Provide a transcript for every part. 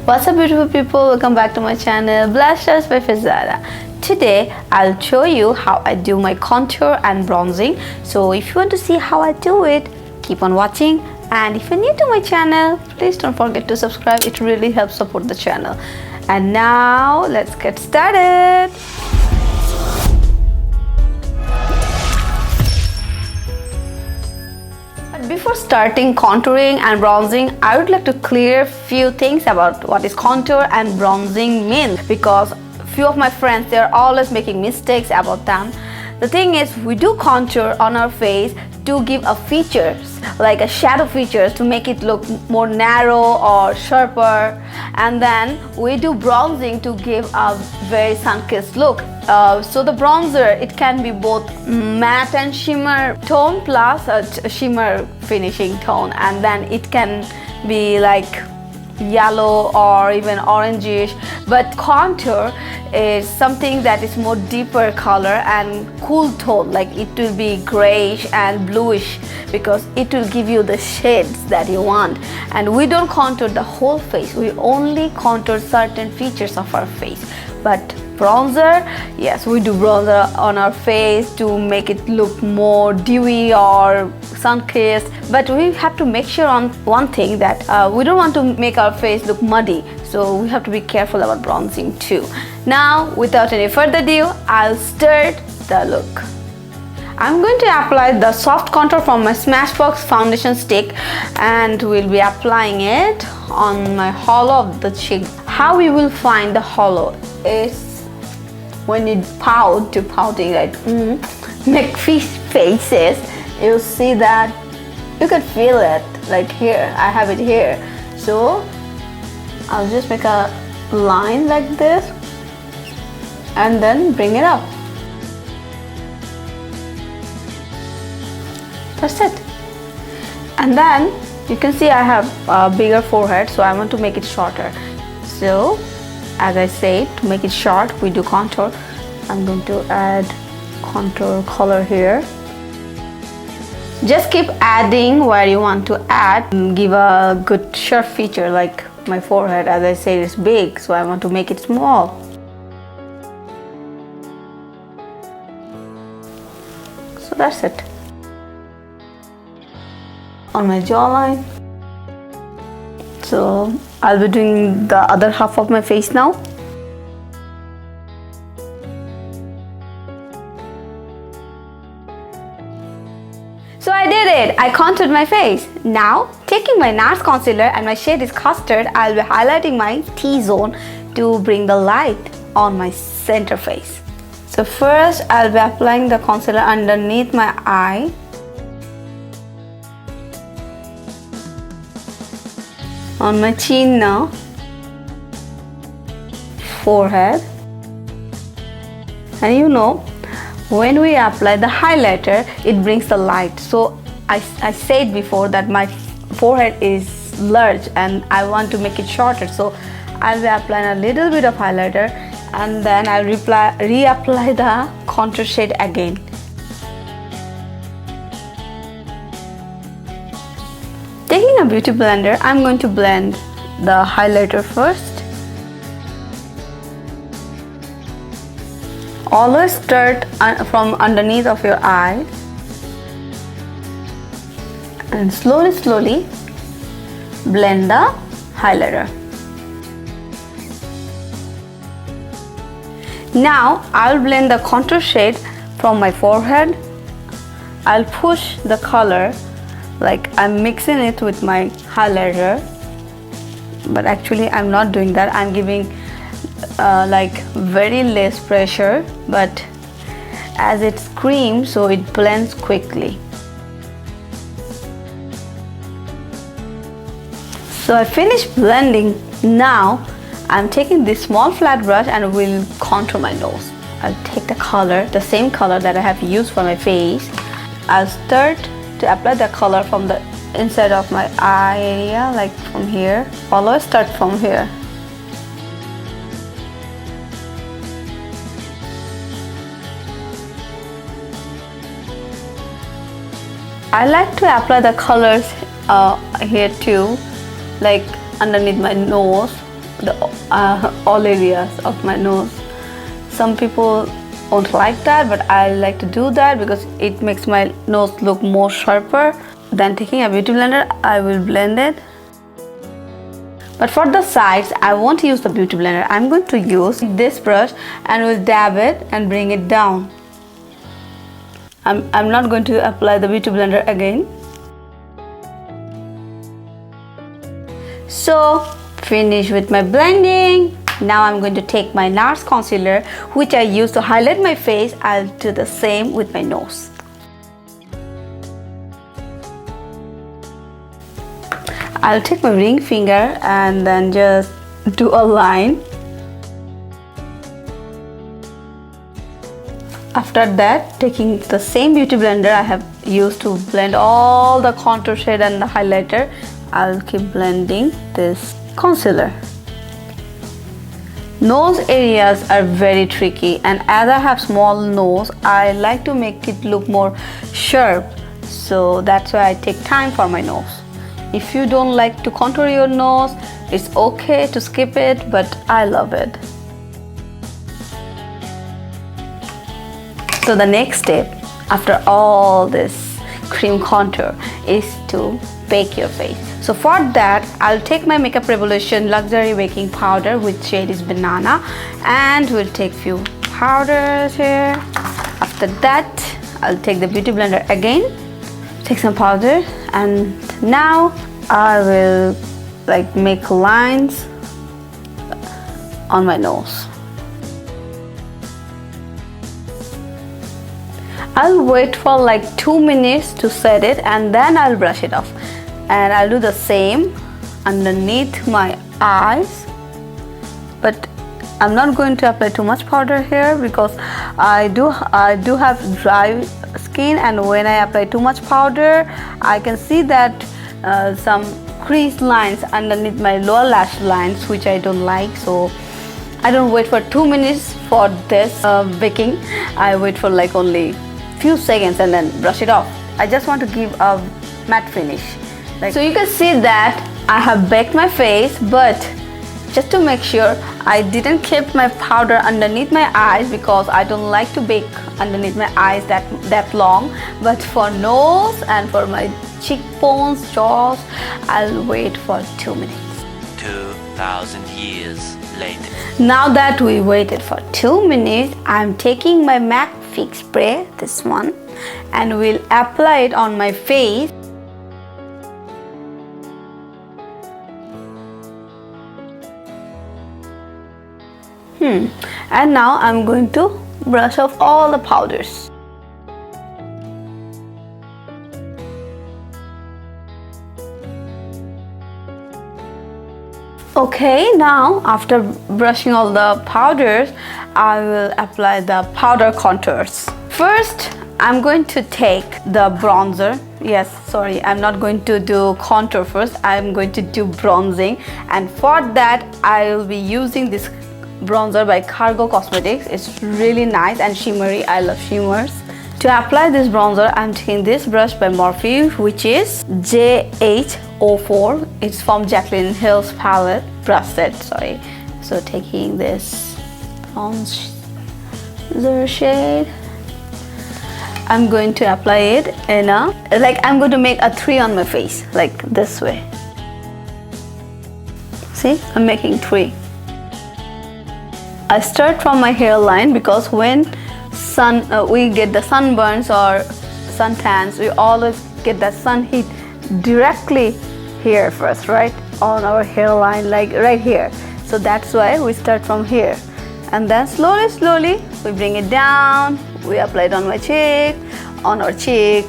What's up beautiful people, welcome back to my channel blushrushbyfarjana. Today I'll show you how I do my contour and bronzing. So if you want to see how I do it, keep on watching, and if you're new to my channel, please don't forget to subscribe. It really helps support the channel. And now let's get started. Before starting contouring and bronzing, I would like to clear a few things about what is contour and bronzing means, because few of my friends, they're always making mistakes about them. The thing is, we do contour on our face to give a features, like a shadow features, to make it look more narrow or sharper, and then we do bronzing to give a very sun-kissed look. So the bronzer, it can be both matte and shimmer tone plus a shimmer finishing tone, and then it can be like yellow or even orangish. But contour is something that is more deeper color and cool tone, like it will be grayish and bluish, because it will give you the shades that you want. And we don't contour the whole face, we only contour certain features of our face. But bronzer, yes, we do bronzer on our face to make it look more dewy or sun-kissed. But we have to make sure on one thing, that we don't want to make our face look muddy, so we have to be careful about bronzing too. Now, without any further ado, I'll start the look. I'm going to apply the soft contour from my SMASHBOX foundation stick, and we'll be applying it on my hollow of the cheek. How we will find the hollow is when you pouting, like make faces, you'll see that you can feel it, like here, I have it here. So I'll just make a line like this and then bring it up. That's it. And then you can see I have a bigger forehead, so I want to make it shorter. So as I said, to make it short, we do contour. I'm going to add contour color here. Just keep adding where you want to add. Give a good sharp feature, like my forehead, as I said, is big, so I want to make it small. So that's it. On my jawline. So I'll be doing the other half of my face now. So I did it! I contoured my face. Now, taking my NARS concealer, and my shade is Custard, I'll be highlighting my T-zone to bring the light on my center face. So first, I'll be applying the concealer underneath my eye. On my chin now. Forehead. And you know, when we apply the highlighter, it brings the light. So I said before that my forehead is large and I want to make it shorter. So I'll be applying a little bit of highlighter, and then I'll reapply the contour shade again. Taking a beauty blender, I'm going to blend the highlighter first. Always start from underneath of your eye, and slowly blend the highlighter. Now I'll blend the contour shade from my forehead. I'll push the color, like I'm mixing it with my highlighter, but actually I'm not doing that. I'm giving like very less pressure, but as it creams, so it blends quickly. So I finished blending. Now I'm taking this small flat brush and will contour my nose. I'll take the color, the same color that I have used for my face. I'll start to apply the color from the inside of my eye area, like from here. Always start from here. I like to apply the colors here too, like underneath my nose, all areas of my nose. Some people won't like that, but I like to do that because it makes my nose look more sharper. Then taking a beauty blender, I will blend it. But for the sides, I won't use the beauty blender. I'm going to use this brush and will dab it and bring it down. I'm not going to apply the beauty blender again. So, finish with my blending. Now I'm going to take my NARS concealer, which I use to highlight my face. I'll do the same with my nose. I'll take my ring finger and then just do a line. After that, taking the same beauty blender I have used to blend all the contour shade and the highlighter, I'll keep blending this concealer. Nose areas are very tricky, and as I have small nose, I like to make it look more sharp. So that's why I take time for my nose. If you don't like to contour your nose, it's okay to skip it, but I love it. So the next step after all this cream contour is to bake your face. So for that, I'll take my Makeup Revolution Luxury Baking Powder, which shade is Banana, and we'll take few powders here. After that, I'll take the beauty blender again, take some powder, and now I will make lines on my nose. I'll wait for 2 minutes to set it, and then I'll brush it off. And I'll do the same underneath my eyes, but I'm not going to apply too much powder here because I do have dry skin, and when I apply too much powder, I can see that some crease lines underneath my lower lash lines, which I don't like. So I don't wait for 2 minutes for this baking. I wait for only few seconds and then brush it off. I just want to give a matte finish. So you can see that I have baked my face, but just to make sure, I didn't keep my powder underneath my eyes because I don't like to bake underneath my eyes that long. But for nose and for my cheekbones, jaws, I'll wait for 2 minutes. 2,000 years later. Now that we waited for 2 minutes, I'm taking my MAC Fix Spray, this one, and we'll apply it on my face. And now I'm going to brush off all the powders. Okay, now after brushing all the powders, I will apply the powder contours. First, I'm going to take the bronzer. Yes, sorry, I'm not going to do contour first. I'm going to do bronzing, and for that I will be using this bronzer by Cargo Cosmetics. It's really nice and shimmery. I love shimmers. To apply this bronzer, I'm taking this brush by Morphe, which is JH04. It's from Jaclyn Hill's palette brush set, sorry. So taking this bronzer shade, I'm going to apply it in a, I'm going to make a 3 on my face, this way. See, I'm making 3. I start from my hairline because when we get the sunburns or suntans, we always get that sun heat directly here first, right? On our hairline, right here. So that's why we start from here. And then slowly, we bring it down. We apply it on my cheek, on our cheek,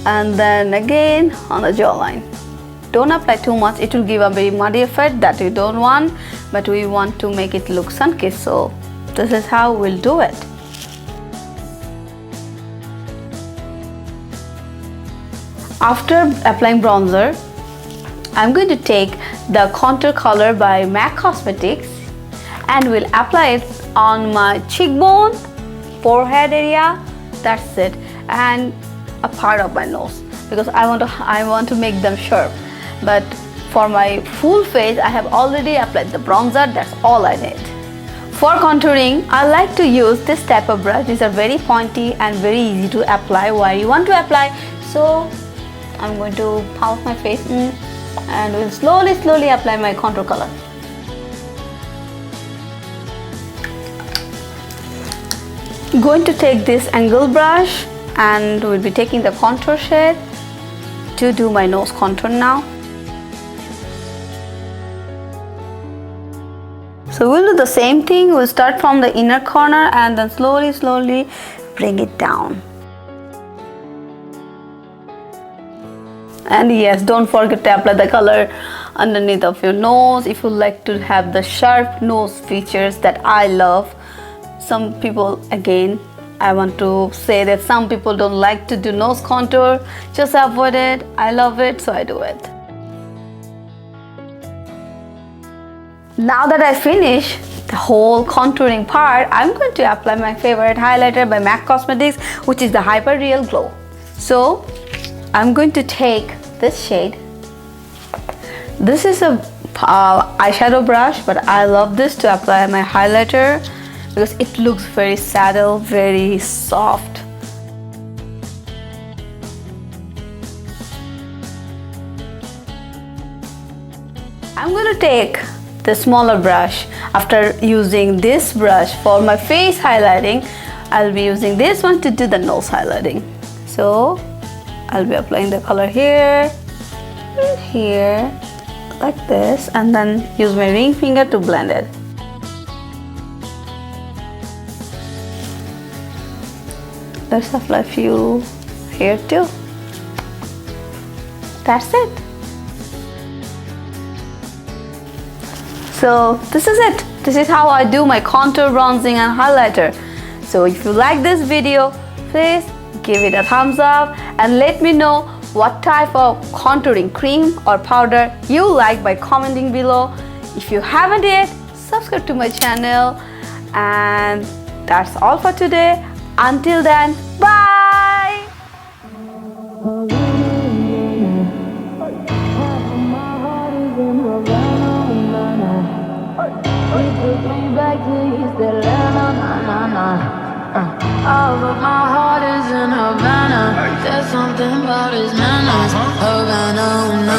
and then again on the jawline. Don't apply too much, it will give a very muddy effect that we don't want, but we want to make it look sun-kissed, so this is how we'll do it. After applying bronzer, I'm going to take the contour color by MAC Cosmetics and will apply it on my cheekbone, forehead area, that's it, and a part of my nose because I want to make them sharp. But For my full face, I have already applied the bronzer. That's all I need. For contouring, I like to use this type of brush. These are very pointy and very easy to apply where you want to apply. So I'm going to pout my face and will slowly apply my contour color. Going to take this angle brush and we'll be taking the contour shade to do my nose contour now. So we'll do the same thing. We'll start from the inner corner and then slowly bring it down. And yes, don't forget to apply the color underneath of your nose if you like to have the sharp nose features that I love. Some people, again, I want to say that some people don't like to do nose contour. Just avoid it. I love it, so I do it. Now that I finish the whole contouring part, I'm going to apply my favorite highlighter by MAC Cosmetics, which is the Hyper Real Glow. So I'm going to take this shade. This is a eyeshadow brush, but I love this to apply my highlighter because it looks very subtle, very soft. I'm going to take the smaller brush. After using this brush for my face highlighting, I'll be using this one to do the nose highlighting. So I'll be applying the color here and here like this, and then use my ring finger to blend it. Let's apply a few here too. That's it. So this is it. This is how I do my contour, bronzing and highlighter. So if you like this video, please give it a thumbs up and let me know what type of contouring cream or powder you like by commenting below. If you haven't yet, subscribe to my channel. And that's all for today. Until then, bye! But my heart is in Havana. There's something about his manners. Havana.